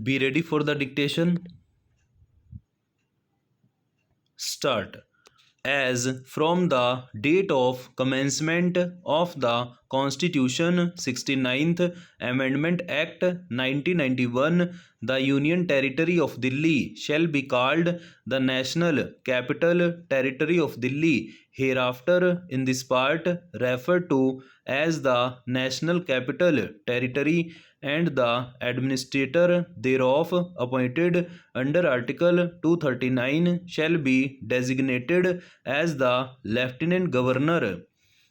Be ready for the dictation. Start. As from the date of commencement of the Constitution 69th Amendment Act 1991, the Union Territory of Delhi shall be called the National Capital Territory of Delhi, hereafter in this part referred to as the National Capital Territory, and the administrator thereof appointed under Article 239 shall be designated as the Lieutenant Governor.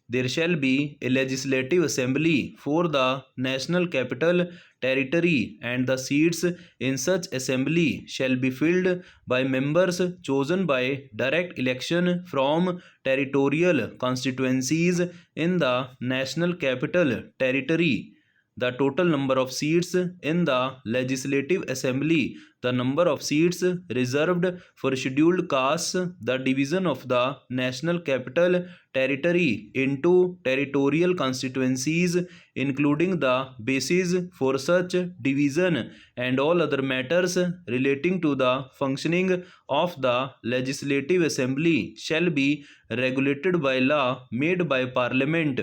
There shall be a legislative assembly for the National Capital Territory, and the seats in such assembly shall be filled by members chosen by direct election from territorial constituencies in the National Capital Territory. The total number of seats in the Legislative Assembly, the number of seats reserved for scheduled castes, the division of the National Capital Territory into territorial constituencies, including the basis for such division, and all other matters relating to the functioning of the Legislative Assembly shall be regulated by law made by Parliament.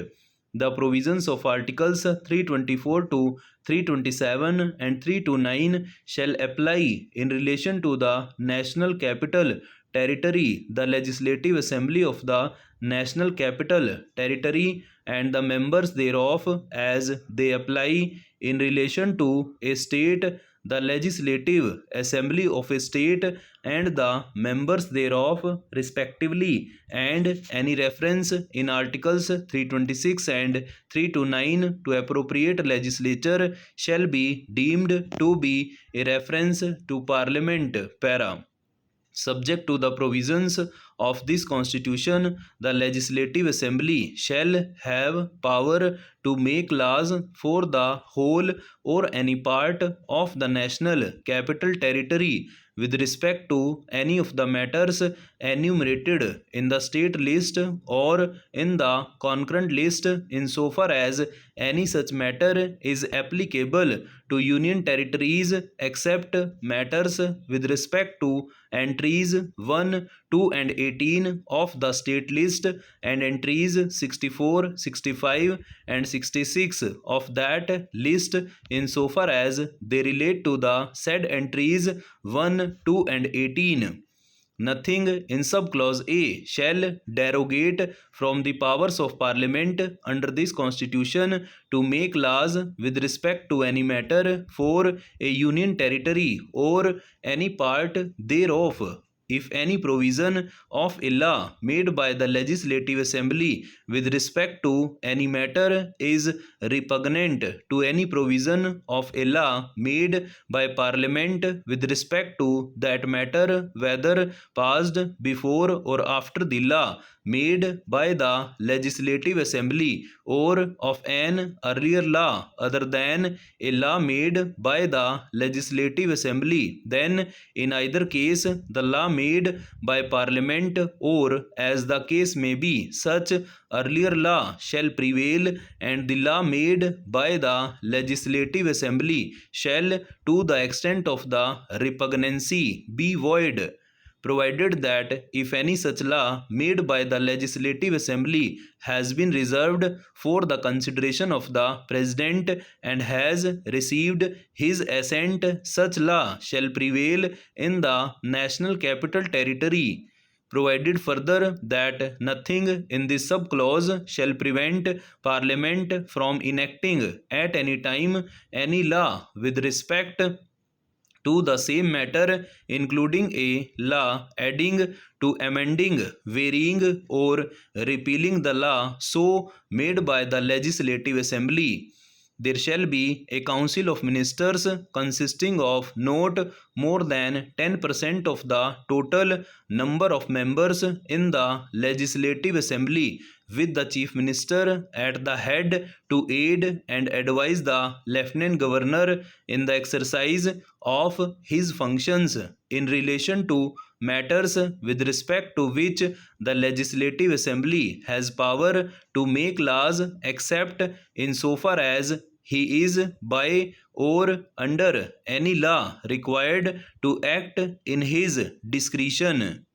The provisions of Articles 324 to 327 and 329 shall apply in relation to the National Capital Territory, the Legislative Assembly of the National Capital Territory, and the members thereof, as they apply in relation to a state, the Legislative Assembly of a state, and the members thereof respectively, and any reference in Articles 326 and 329 to appropriate legislature shall be deemed to be a reference to Parliament. Para. Subject to the provisions of this Constitution, the Legislative Assembly shall have power to make laws for the whole or any part of the National Capital Territory with respect to any of the matters enumerated in the state list or in the concurrent list, insofar as any such matter is applicable to Union territories, except matters with respect to entries 1, 2 and 18 of the state list, and entries 64, 65 and 66 of that list, insofar as they relate to the said entries 1, 2 and 18. Nothing in subclause A shall derogate from the powers of Parliament under this Constitution to make laws with respect to any matter for a Union territory or any part thereof. If any provision of a law made by the Legislative Assembly with respect to any matter is repugnant to any provision of a law made by Parliament with respect to that matter, whether passed before or after the law made by the Legislative Assembly, or of an earlier law other than a law made by the Legislative Assembly, then in either case the law made by Parliament, or as the case may be, such earlier law shall prevail, and the law made by the Legislative Assembly shall, to the extent of the repugnancy, be void, provided that if any such law made by the Legislative Assembly has been reserved for the consideration of the President and has received his assent, such law shall prevail in the National Capital Territory. Provided further that nothing in this subclause shall prevent Parliament from enacting at any time any law with respect to the same matter, including a law adding to, amending, varying, or repealing the law so made by the Legislative Assembly. There shall be a council of ministers consisting of not more than 10% of the total number of members in the Legislative Assembly, with the Chief Minister at the head to aid and advise the Lieutenant Governor in the exercise of his functions in relation to matters with respect to which the Legislative Assembly has power to make laws, except insofar as he is by or under any law required to act in his discretion